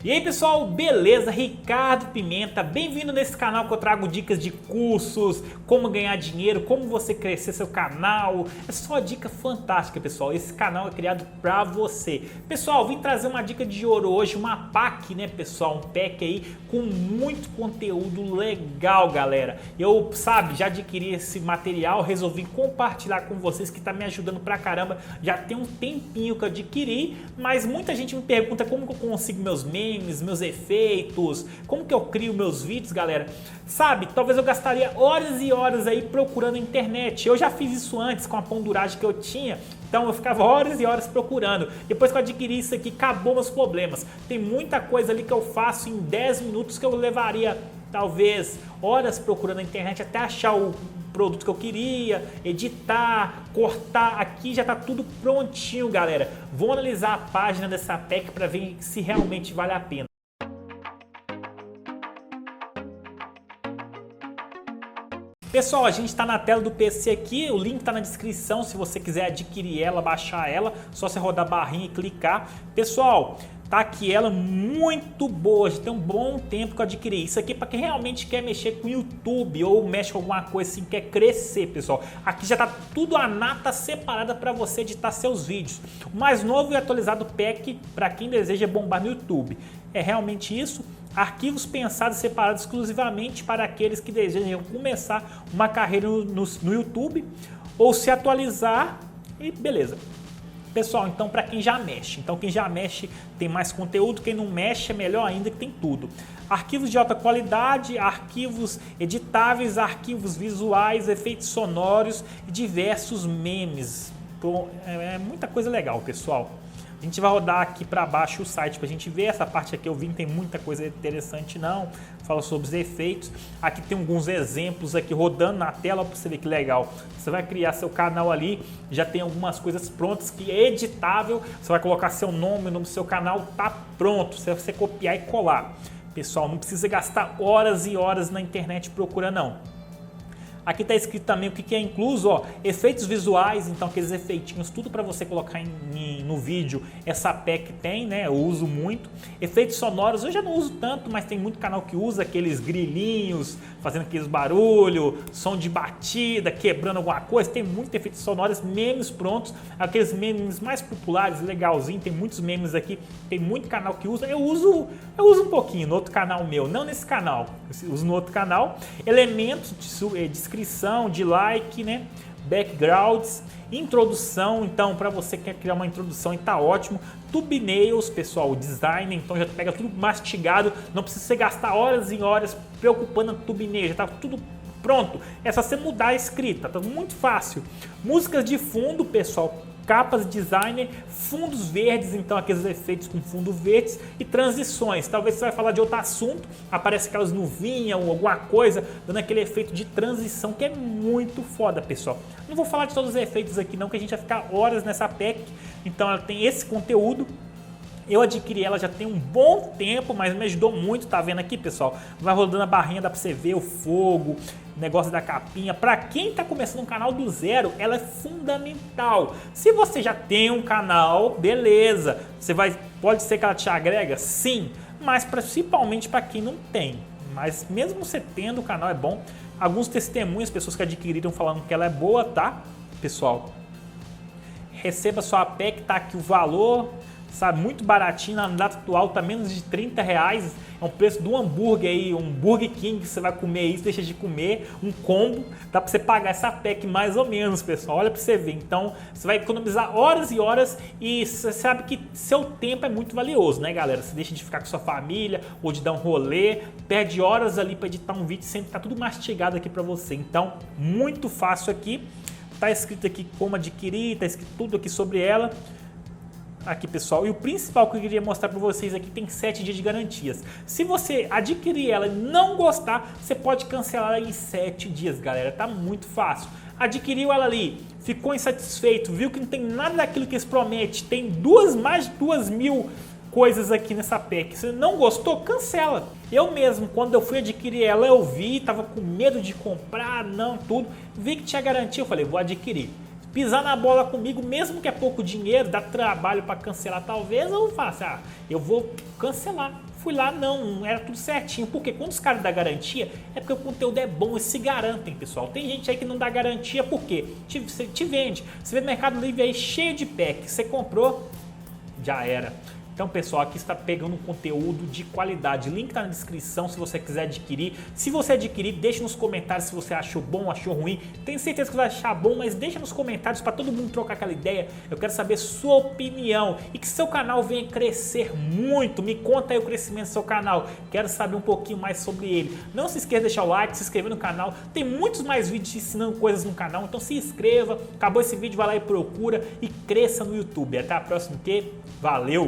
E aí pessoal, beleza? Ricardo Pimenta, bem-vindo nesse canal que eu trago dicas de cursos, como ganhar dinheiro, como você crescer seu canal. É só dica fantástica, pessoal. Esse canal é criado pra você. Pessoal, vim trazer uma dica de ouro hoje, uma pack, né, pessoal? Um pack aí com muito conteúdo legal, galera. Eu, já adquiri esse material, resolvi compartilhar com vocês que tá me ajudando pra caramba. Já tem um tempinho que eu adquiri, mas muita gente me pergunta como que eu consigo meus memes, meus efeitos, como que eu crio meus vídeos, galera. Talvez eu gastaria horas e horas aí procurando na internet. Eu já fiz isso antes com a ponduragem que eu tinha, então eu ficava horas e horas procurando. Depois que eu adquiri isso aqui, acabou meus problemas. Tem muita coisa ali que eu faço em 10 minutos que eu levaria talvez horas procurando na internet até achar o produto que eu queria, editar, cortar. Aqui já tá tudo prontinho, galera. Vou analisar a página dessa pack para ver se realmente vale a pena. Pessoal, a gente está na tela do PC aqui, o link está na descrição se você quiser adquirir ela, baixar ela, só você rodar a barrinha e clicar. Pessoal, tá aqui ela muito boa, já tem um bom tempo que eu adquiri. Isso aqui para quem realmente quer mexer com o YouTube ou mexe com alguma coisa assim, quer crescer, pessoal. Aqui já tá tudo a nata separada para você editar seus vídeos. O mais novo e atualizado pack para quem deseja bombar no YouTube. É realmente isso. Arquivos pensados e separados exclusivamente para aqueles que desejam começar uma carreira no YouTube ou se atualizar e beleza. Pessoal, então para quem já mexe, tem mais conteúdo, quem não mexe é melhor ainda que tem tudo. Arquivos de alta qualidade, arquivos editáveis, arquivos visuais, efeitos sonoros e diversos memes. Então, é muita coisa legal, pessoal. A gente vai rodar aqui para baixo o site para a gente ver. Essa parte aqui eu vi, não tem muita coisa interessante não. Fala sobre os efeitos. Aqui tem alguns exemplos aqui rodando na tela para você ver que legal. Você vai criar seu canal ali, já tem algumas coisas prontas que é editável. Você vai colocar seu nome, o nome do seu canal, tá pronto. Você copiar e colar. Pessoal, não precisa gastar horas e horas na internet procurando não. Aqui está escrito também o que é incluso, ó, efeitos visuais, então aqueles efeitinhos, tudo para você colocar no vídeo, essa pack tem, né? Eu uso muito. Efeitos sonoros, eu já não uso tanto, mas tem muito canal que usa aqueles grilinhos, fazendo aqueles barulho, som de batida, quebrando alguma coisa, tem muitos efeitos sonoros, memes prontos, aqueles memes mais populares, legalzinho, tem muitos memes aqui, tem muito canal que usa, eu uso um pouquinho no outro canal meu, não nesse canal, eu uso no outro canal, elementos de descrição, de like, né? Backgrounds, introdução, então para você que quer criar uma introdução, tá ótimo. Thumbnails, pessoal, design, então já pega tudo mastigado, não precisa você gastar horas e horas preocupando no thumbnail, já tá tudo pronto. É só você mudar a escrita, tá muito fácil. Músicas de fundo, pessoal, capas designer, fundos verdes, então aqueles efeitos com fundo verdes e transições. Talvez você vai falar de outro assunto, aparece aquelas nuvinhas ou alguma coisa, dando aquele efeito de transição que é muito foda, pessoal. Não vou falar de todos os efeitos aqui não, que a gente vai ficar horas nessa pack. Então ela tem esse conteúdo. Eu adquiri ela já tem um bom tempo, mas me ajudou muito, tá vendo aqui, pessoal? Vai rodando a barrinha, dá pra você ver o fogo, o negócio da capinha. Pra quem tá começando um canal do zero, ela é fundamental. Se você já tem um canal, beleza. Pode ser que ela te agrega? Sim, mas principalmente para quem não tem. Mas mesmo você tendo o canal é bom. Alguns testemunhos, pessoas que adquiriram falando que ela é boa, tá, pessoal? Receba sua pack, tá aqui o valor. Muito baratinho, na data atual tá menos de R$30, é um preço do hambúrguer aí, um Burger King que você vai comer isso, deixa de comer, um combo, dá pra você pagar essa pack mais ou menos, pessoal, olha pra você ver. Então você vai economizar horas e horas e você sabe que seu tempo é muito valioso, né, galera? Você deixa de ficar com sua família ou de dar um rolê, perde horas ali pra editar um vídeo, sempre tá tudo mastigado aqui pra você. Então, muito fácil aqui, tá escrito aqui como adquirir, tá escrito tudo aqui sobre ela. Aqui, pessoal, e o principal que eu queria mostrar para vocês aqui, tem 7 dias de garantias. Se você adquirir ela e não gostar, você pode cancelar ela em 7 dias, galera, tá muito fácil. Adquiriu ela ali, ficou insatisfeito, viu que não tem nada daquilo que eles prometem, tem mais de 2.000 coisas aqui nessa pack. Se não gostou, cancela. Eu mesmo, quando eu fui adquirir ela, eu vi, tava com medo de comprar, não, tudo, vi que tinha garantia, eu falei, vou adquirir. Pisar na bola comigo, mesmo que é pouco dinheiro, dá trabalho para cancelar talvez, eu faço, eu vou cancelar. Fui lá, não era tudo certinho. Porque quando os caras dão garantia, é porque o conteúdo é bom e se garantem, pessoal. Tem gente aí que não dá garantia porque te vende. Você vê no Mercado Livre aí cheio de pack. Você comprou, já era. Então, pessoal, aqui está pegando um conteúdo de qualidade. Link está na descrição se você quiser adquirir. Se você adquirir, deixa nos comentários se você achou bom, achou ruim. Tenho certeza que você vai achar bom, mas deixa nos comentários para todo mundo trocar aquela ideia. Eu quero saber sua opinião e que seu canal venha crescer muito. Me conta aí o crescimento do seu canal. Quero saber um pouquinho mais sobre ele. Não se esqueça de deixar o like, se inscrever no canal. Tem muitos mais vídeos ensinando coisas no canal, então se inscreva. Acabou esse vídeo, vai lá e procura e cresça no YouTube. Até a próxima, que valeu!